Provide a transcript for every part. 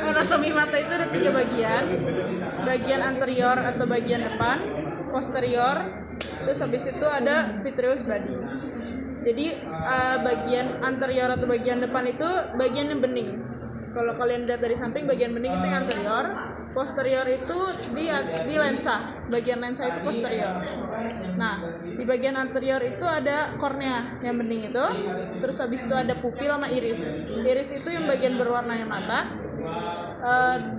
Anatomi mata itu ada 3 bagian. Bagian anterior atau bagian depan, posterior, terus habis itu ada vitreous body. Jadi bagian anterior atau bagian depan itu bagian yang bening. Kalau kalian lihat dari samping, bagian bening itu yang anterior, posterior itu di lensa, bagian lensa itu posterior. Nah, di bagian anterior itu ada kornea yang bening itu, terus habis itu ada pupil sama iris. Iris itu yang bagian berwarnanya mata.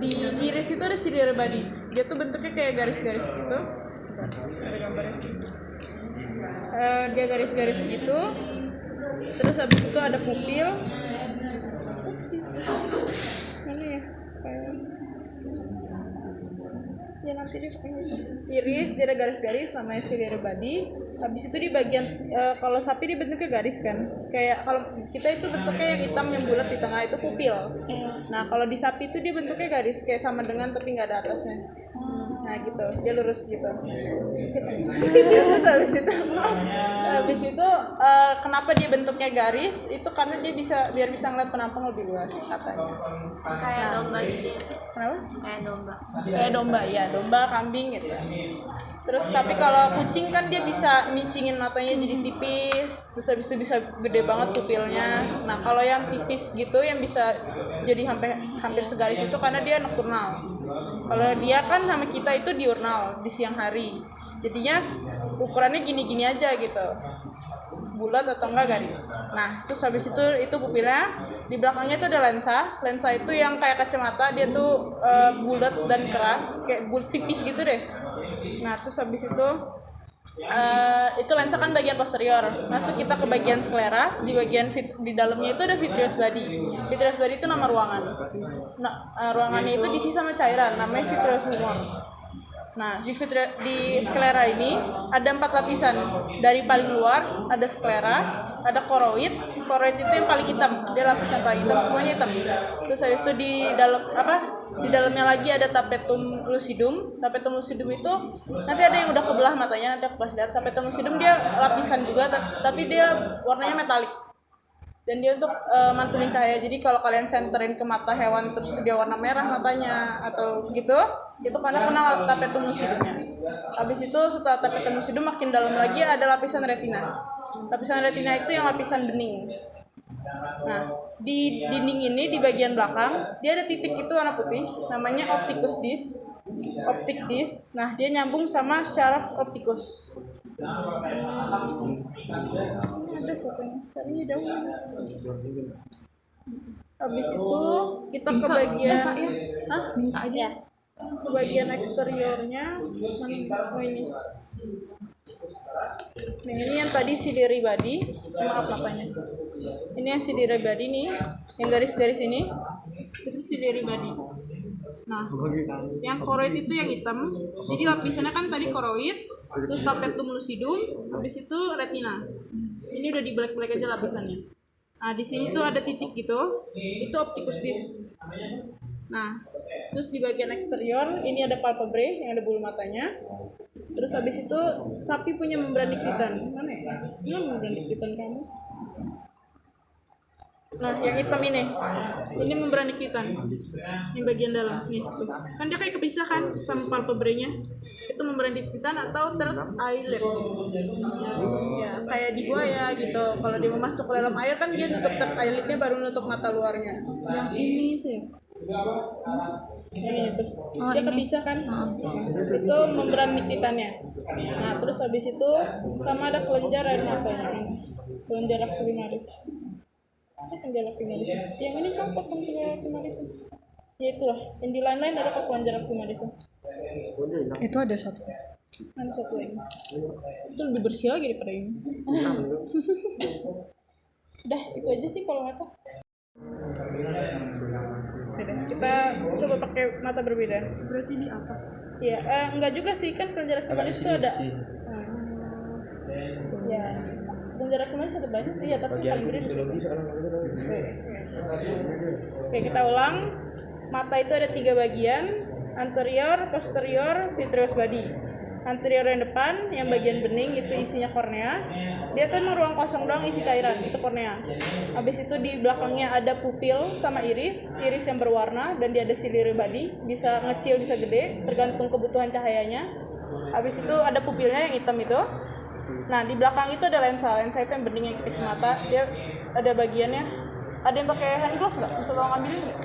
Di iris itu ada ciliary body, dia tuh bentuknya kayak garis-garis gitu. Ada gambarnya sih. Dia garis-garis gitu. Terus habis itu ada pupil. Mana ya? Ya nanti di iris dia ada garis-garis namanya ciliary body. Habis itu di bagian kalau sapi dia bentuknya garis kan. Kayak kalau kita itu bentuknya yang hitam yang bulat di tengah itu pupil. Nah, kalau di sapi itu dia bentuknya garis kayak sama dengan tapi nggak ada atasnya. Nah gitu, dia lurus gitu. Terus habis itu kenapa dia bentuknya garis? Itu karena dia biar bisa ngeliat penampang lebih luas katanya. Kayak domba gitu. Kenapa? Kayak domba, ya, domba, kambing gitu. Terus tapi kalau kucing kan dia bisa mincingin matanya jadi tipis, terus habis itu bisa gede banget pupilnya. Nah kalau yang tipis gitu yang bisa jadi hampir segaris itu karena dia nokturnal. Kalau dia kan sama kita itu diurnal di siang hari, jadinya ukurannya gini-gini aja gitu, bulat atau enggak garis. Nah terus habis itu pupilnya, di belakangnya itu ada lensa itu yang kayak kacamata, dia tuh bulat dan keras kayak bulat tipis gitu deh. Nah terus habis itu lensa kan bagian posterior, masuk kita ke bagian sklera. Di bagian di dalamnya itu ada vitreous body. Vitreous body itu nama ruangan. Nah, ruangannya itu diisi sama cairan, namanya vitreous minor. Nah, di sklera ini ada 4 lapisan. Dari paling luar ada sklera, ada koroid. Koroid itu yang paling hitam, dia lapisan paling hitam, semuanya hitam. Terus habis itu di dalamnya lagi ada tapetum lucidum. Tapetum lucidum itu nanti ada yang udah kebelah matanya, nanti aku kasih lihat. Tapetum lucidum dia lapisan juga, tapi dia warnanya metalik. Dan dia untuk mantulin cahaya. Jadi kalau kalian senterin ke mata hewan terus dia warna merah matanya atau gitu, itu karena kena tapetum lucidumnya. Habis itu setelah tapetum lucidum makin dalam lagi ada lapisan retina. Lapisan retina itu yang lapisan bening. Nah, di dinding ini di bagian belakang dia ada titik itu warna putih, namanya opticus disc. Optic disc. Nah, dia nyambung sama syaraf opticus. Ada fotonya, carinya jauh. Habis itu kita ke bagian minta aja. Ke bagian eksteriornya. Mana ini? Nah, ini yang tadi ciliary body. Maaf matanya. Ini yang ciliary body nih, yang garis-garis ini. Itu ciliary body. Nah, yang koroid itu yang hitam. Jadi lapisannya kan tadi koroid, terus tapetum lucidum, habis itu retina. Ini udah di black aja lapisannya. Nah, di sini tuh ada titik gitu. Itu opticus disc. Nah, terus di bagian eksterior ini ada palpebrae yang ada bulu matanya. Terus habis itu sapi punya membran diktitan. Mana ya? Mana membran diktitan kamu? Nah, yang hitam ini membran diktitan, yang bagian dalam nih tuh. Kan dia kayak kepisah kan sama palpebrae-nya. Itu membran diktitan atau third eyelid. Ya, kayak di buaya gitu. Kalau dia mau masuk ke dalam air kan dia nutup third eyelid-nya baru nutup mata luarnya. Yang ini itu ya. Yang ini tuh. Dia kepisah kan? Itu membran diktitannya. Nah, terus habis itu sama ada kelenjar air matanya. Kelenjar lacrimalis. Kelenjar lacrimalis. Yang ini copot kan kelenjar lacrimalis. Ya itulah. Yang di lain-lain ada kelenjar lacrimalis. Itu ada satu. Ada satu lagi. Itu lebih bersih lagi daripada ini. Udah, itu aja sih kalau mata. Kita coba pakai mata berbeda. Berarti di atas. Iya, enggak juga sih, kan kelenjar lacrimalis itu ada. Ya. Kelenjar lacrimalis ada banyak. Iya, tapi paling gede. Oke, kita ulang. Mata itu ada 3 bagian, anterior, posterior, vitreous body. Anterior yang depan, yang bagian bening itu isinya kornea. Dia tuh emang ruang kosong doang isi cairan, itu kornea. Habis itu di belakangnya ada pupil sama iris yang berwarna, dan dia ada ciliary body, bisa ngecil bisa gede tergantung kebutuhan cahayanya. Habis itu ada pupilnya yang hitam itu. Nah di belakang itu ada lensa itu yang beningnya ke kacamata. Dia ada bagiannya, ada yang pakai hand glove nggak? Bisa tolong ambilin nggak?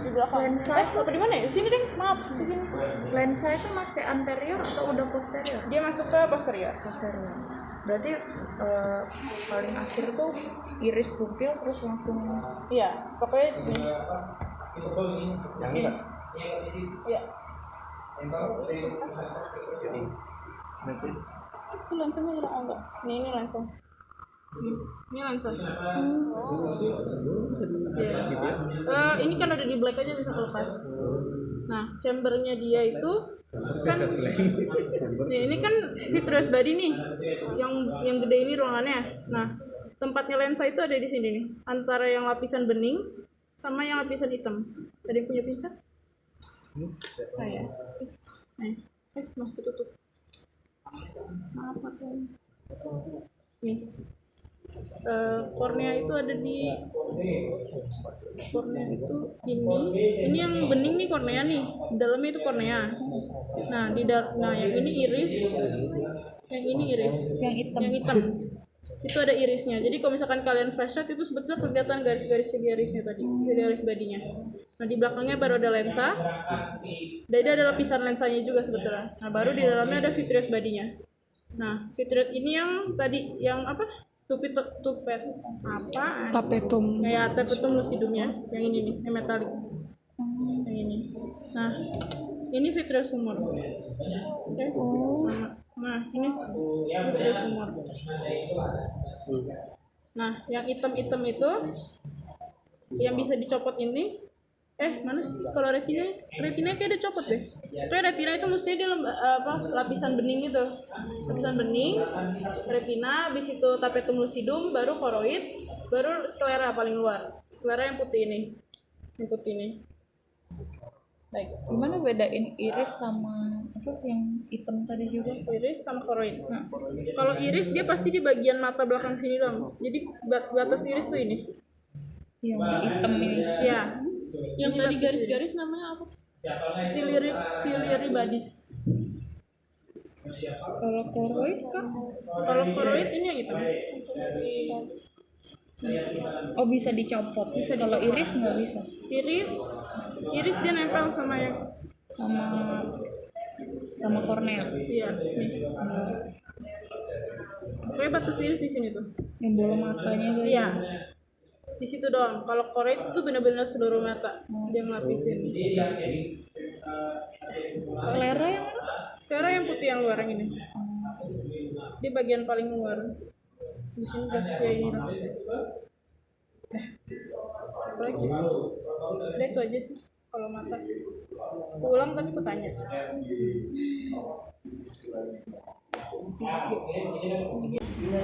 Di belakang. Lensa apa di mana ya? Sini deh, maaf di sini. Lensa itu masih anterior atau udah posterior? Dia masuk ke posterior. Posterior. Berarti paling akhir tuh iris pupil terus langsung. Iya, pokoknya ini. Yang ini kan? Iya. Nanti Itu lensanya kurang enggak? Ini lensa. Ini lensa. Iya. Ini kan udah di black aja bisa kelepas. Nah, chambernya dia itu kan nih, ini kan vitreous body nih. Yang gede ini ruangannya. Nah, tempatnya lensa itu ada di sini nih. Antara yang lapisan bening sama yang lapisan hitam. Ada yang punya pinset? Nah, ya. Mas tutup. Maaf tuh. Nih. Kornea itu ada di kornea itu ini yang bening nih kornea nih, di dalamnya itu kornea. Nah yang ini iris, yang hitam itu ada irisnya. Jadi kalau misalkan kalian flashlight itu sebetulnya kelihatan garis-garisnya tadi, garis badinya. Nah di belakangnya baru ada lensa, dan ada lapisan lensanya juga sebetulnya. Nah baru di dalamnya ada vitreous badinya. Nah vitreous ini yang tadi yang apa? Tupet apa? Tapetum. Kayak tapetum lucidumnya, yang ini nih, yang metalik. Yang ini. Nah, ini vitreous humor. Oke. Nah, ini vitreous humor. Nah, yang hitam-hitam itu yang bisa dicopot ini. Mana sih kalau retina kayak udah copot deh. Kayak retina itu mesti dia lapisan bening itu. Lapisan bening, retina, habis itu tapetum lucidum, baru koroid, baru sklera paling luar. Sklera yang putih ini. Yang putih ini. Baik. Gimana bedain iris sama apa yang hitam tadi juga? Iris sama koroid. Nah, kalau iris dia pasti di bagian mata belakang sini doang. Jadi batas iris tuh ini. Yang hitam ini. Ya. Yang tadi garis-garis namanya apa? Ciliary bodies. Kalau koroid kan? Kalau koroid ini yang hitam. Oh bisa dicopot. Kalau iris nggak bisa. Iris dia nempel sama yang sama kornea. iya nih. Pokoknya batas iris di sini tuh. Yang bola matanya gitu. Iya. Di situ doang. Kalau koroid itu benar-benar seluruh mata dia ngelapisin. Sklera yang Sekarang yang putih yang luar yang ini. Di bagian paling luar. Di sini udah kayak ini lah. Apa lagi? Udah itu aja sih kalau mata. Aku ulang tapi aku tanya.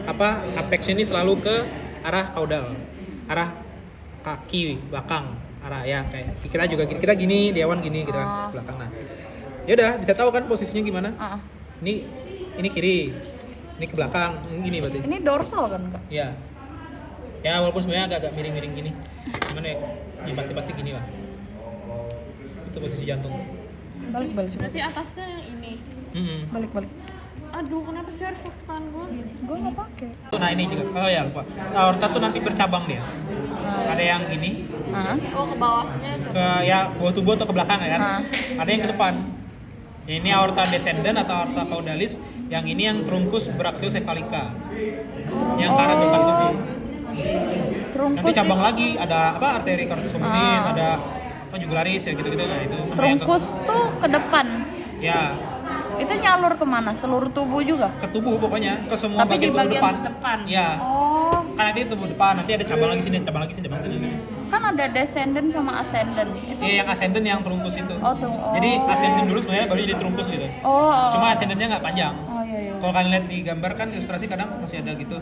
Apa apex ini selalu ke arah kaudal, arah kaki belakang, arah ya kayak kita juga kita gini, Dewan gini gitu kan belakang. Nah ya udah bisa tahu kan posisinya gimana. Ini kiri, ini ke belakang, ini gini berarti. ini dorsal kan kak? Ya walaupun sebenarnya agak miring-miring gini, gimana ya pasti gini lah. Itu posisi jantung. Balik Berarti atasnya yang ini. balik Aduh, kenapa sih harus tangan gue? gue nggak pakai. Nah ini juga, oh ya lupa. Aorta tuh nanti bercabang dia. Ada yang gini, Oh, ke bawahnya tuh. ke ya bawah tubuh atau ke belakang ya kan. Ada yang ke depan. Ini aorta descendant atau aorta caudalis. Yang ini yang truncus brachiocephalica. Yang ke arah depan tubuh. Nanti cabang lagi ada apa arteri cardiac communis, ada apa jugularis ya gitu-gitu. Nah itu sama yang Trunkus tuh ke depan. ya Itu nyalur kemana? Seluruh tubuh juga? ke tubuh pokoknya, ke semua Tapi di bagian tubuh bagian depan. depan. Ya. Oh, Kan nanti tubuh depan, nanti ada cabang lagi sini, cabang lagi sini, cabang sini. kan ada descendant sama ascendant. Itu Iya yang ascendant yang trunkus itu. oh. Jadi ascendant dulu sebenarnya baru jadi trunkus gitu. Oh. Cuma ascendantnya nggak panjang. Oh iya. Kalau kalian lihat di gambar kan ilustrasi kadang masih ada gitu.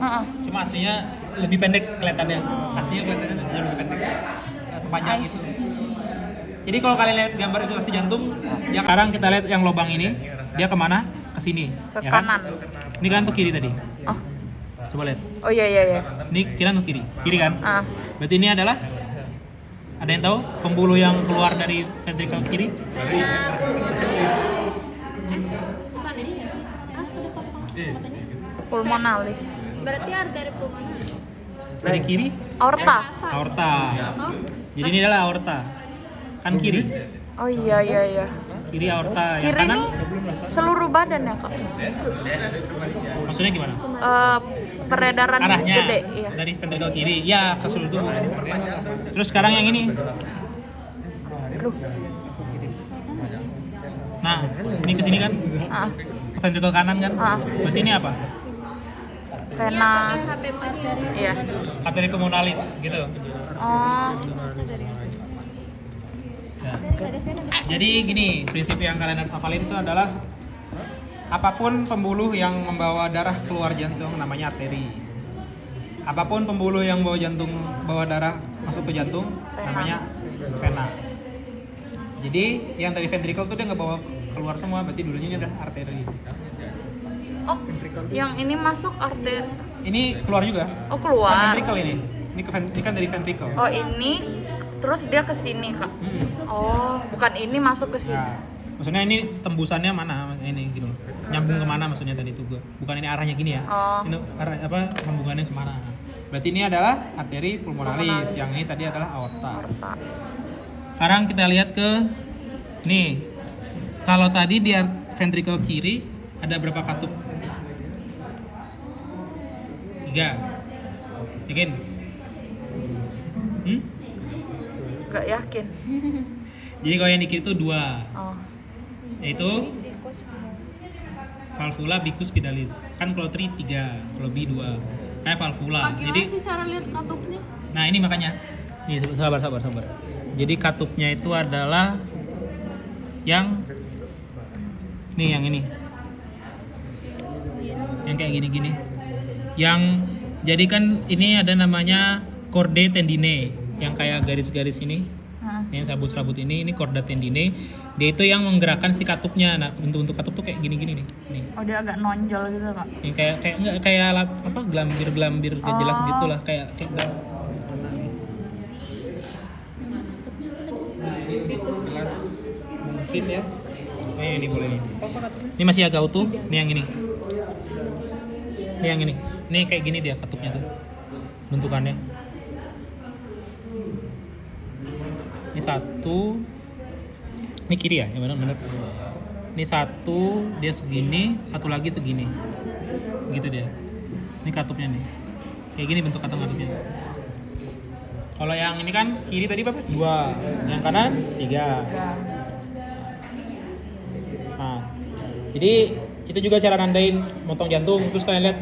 Cuma aslinya lebih pendek kelihatannya. Aslinya kelihatannya lebih pendek. Nggak sepanjang itu. Jadi kalau kalian lihat gambar ilustrasi jantung, ya sekarang kita lihat yang lubang ini, dia kemana? Ke sini. Ke ya kan? kanan. Ini kan tuh kiri tadi. Oh. Coba lihat. Oh iya iya iya. Ini kiri atau kiri? Kiri kan? Ah. Berarti ini adalah ada yang tahu pembuluh yang keluar dari ventricle kiri? Pulmonalis. Berarti arteri pulmoner. Dari kiri? Aorta. Aorta. Jadi ini adalah aorta. Kan kiri. Oh iya iya iya. Kiri aorta, yang Kiri kanan nih seluruh badan ya kak? maksudnya gimana? Peredaran Arahnya gede, iya. dari ventricle kiri, ya ke seluruh tubuh. Terus sekarang yang ini. Aduh. Nah, ini ke sini kan? Ah, Ke ventricle kanan kan? Ah. Berarti ini apa? vena. Iya. Arteri pulmonalis gitu. Oh. Nah, jadi gini, prinsip yang kalian harus hafalin itu adalah apapun pembuluh yang membawa darah keluar jantung namanya arteri. Apapun pembuluh yang bawa darah masuk ke jantung namanya vena. Jadi yang dari ventricle tuh dia nggak bawa keluar semua, berarti dulunya ini adalah arteri. Oh, yang ini masuk arteri. Ini keluar juga. Oh Bukan keluar. ventricle ini. Ini kan dari ventricle. Oh ini, terus dia ke sini kak. Mm-mm. Oh, bukan ini masuk ke sini. Nah, maksudnya ini tembusannya mana? Ini gitu loh. Nyambung kemana maksudnya tadi itu gua. Bukan ini arahnya gini ya. Oh. Ini arah apa sambungannya kemana? Berarti ini adalah arteri pulmonalis. Yang ini tadi adalah aorta. Aorta. Sekarang kita lihat ke nih. Kalau tadi di ventricle kiri ada berapa katup? 3. Yakin? Gak yakin. Jadi kalau yang di kiri itu 2. Oh. Yaitu valvula bicuspidalis. Kan kalau tri 3, kalau B 2. Kayak valvula. Jadi Gimana sih cara lihat katupnya? nah ini makanya. Nih sabar. Jadi katupnya itu adalah yang nih yang ini. Yang kayak gini-gini. Yang jadi kan ini ada namanya chordae tendinae yang kayak garis-garis ini. Yang serabut-serabut ini chorda tendinae. Dia itu yang menggerakkan si katupnya. Nah, untuk katup tuh kayak gini-gini nih. Nih. Oh dia agak nonjol gitu kak. Yang kayak apa gelambir gak jelas gitu lah kayak gelas mungkin ya. Ini boleh nih. Ini masih agak utuh. Ini yang ini. Ini yang ini. Ini kayak gini dia katupnya tuh. Bentukannya. Ini satu. Ini kiri ya? Ya benar. Ini satu, dia segini, satu lagi segini. Gitu dia. Ini katupnya nih. Kayak gini bentuk katupnya. Kalau yang ini kan kiri tadi berapa? 2. Yang kanan 3. Nah, jadi itu juga cara nandain motong jantung. Terus kalian lihat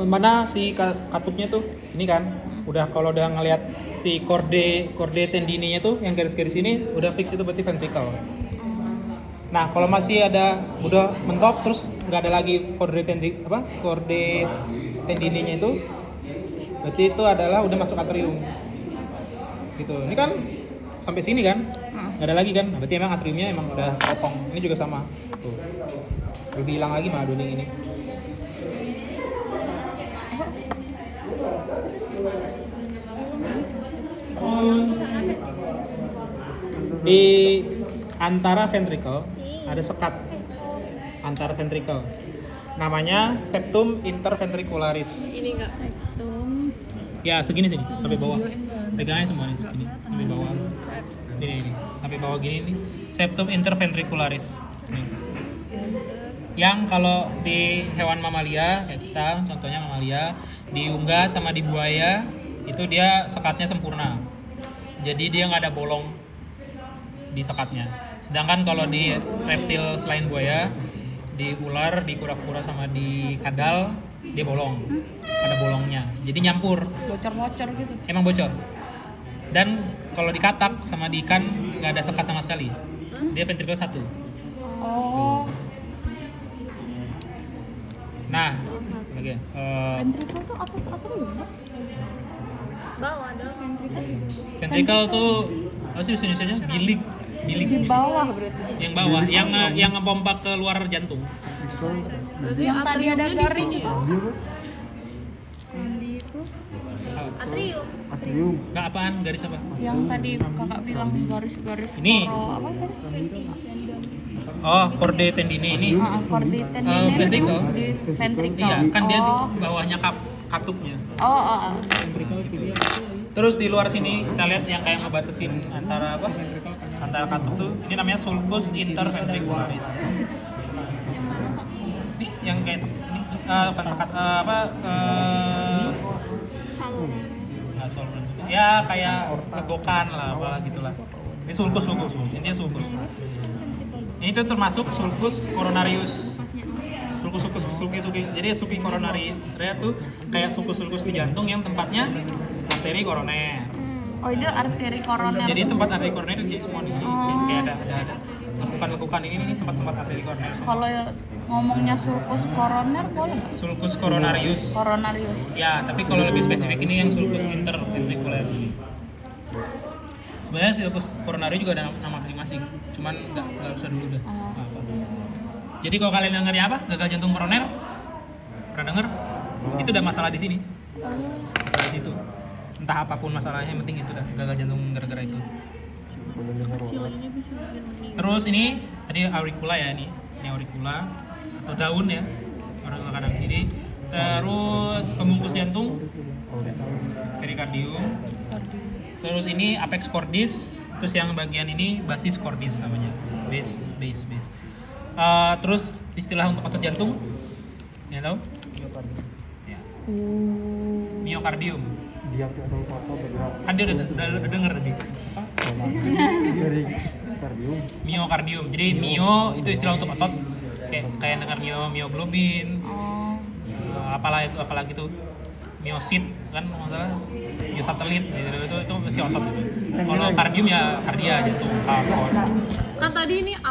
mana si katupnya tuh. Ini kan udah kalau udah ngelihat si chordae tendinenya tuh yang garis-garis ini udah fix itu berarti ventricle. Nah, kalau masih ada udah mentok terus nggak ada lagi chordae tendinenya itu berarti itu adalah udah masuk atrium. Gitu. Ini kan sampai sini kan? Nggak ada lagi kan? Nah, berarti emang atriumnya emang udah potong. Ini juga sama. Tuh. Lebih hilang lagi malah duning ini. Di antara ventricle ada sekat antara ventricle. Namanya septum interventricularis. Ini enggak septum. Ya, segini sini sampai bawah. Pegangnya semua nih segini sampai bawah. Ini sampai bawah gini nih. Septum interventricularis. Nih. Yang kalau di hewan mamalia, ya kita contohnya mamalia, di unggas sama di buaya itu dia sekatnya sempurna. Jadi dia nggak ada bolong di sekatnya. Sedangkan kalau di reptil selain buaya, di ular, di kura-kura sama di kadal dia bolong, ada bolongnya. Jadi nyampur. Bocor-bocor gitu. Emang bocor. Dan kalau di katak sama di ikan nggak ada sekat sama sekali. Dia ventricle 1. Oh. Nah, lagi. Ventricle tuh apa ya? Bawah ada ventricle. Ventricle tuh apa sih bahasa Indonesianya? Bilik. Di bawah berarti. Yang bawah, yang ngepompa ke luar jantung. Berarti Yang tadi ada atriumnya di garis sini. itu. Atrium. Nggak apaan? Garis apa? Yang tadi kakak bilang garis-garis Ini. apa tadi? Oh, corde tendine ini. Kordi tendine ventricle. di ventricle. Iya, kan dia di Oh. bawahnya katupnya. Oh. Terus di luar sini kita lihat yang kayak ngebatasin antara apa? Antara katup tuh. Ini namanya sulcus interventricularis. Ini yang kayak ini bukan sekat nggak saluran juga. Ya kayak legokan lah apa gitulah. Ini sulcus. Intinya sulcus. Ini tuh termasuk sulcus coronarius. Sulcus. Jadi sulcus coronaria tuh kayak sulcus di jantung yang tempatnya arteri koroner. Oh, itu arteri koroner. Jadi tempat arteri koroner itu sih semua nih. Kayak ada lekukan ini tempat-tempat arteri koroner semua. Kalau ngomongnya sulcus koroner boleh nggak? Sulcus coronarius. Coronarius. Ya, tapi kalau lebih spesifik ini yang sulcus interventricular. Sebenarnya sulcus coronarius juga ada nama masing-masing. Cuman nggak usah dulu dah. Apa. Jadi kalau kalian dengarnya apa? Gagal jantung koroner? Pernah denger? Itu udah masalah di sini. Masalah di situ. Entah apapun masalahnya, yang penting itu dah gagal jantung gara-gara itu. Terus ini tadi auricula ya ini auricula atau daun ya orang kadang ini. Terus pembungkus jantung perikardium. Terus ini apex cordis. Terus yang bagian ini basis cordis namanya. Base. Terus istilah untuk otot jantung, ya tahu? Ya. Miokardium. Dia atau foto bergerak. Kan dia udah denger tadi. Dari kardium. Miokardium. Jadi mio itu istilah untuk otot. Kayak dengar mioglobin. Apalagi tuh miosit kan masalah miosatelit itu mesti otot itu. Kalau kardium ya kardia jantung. Kan tadi ini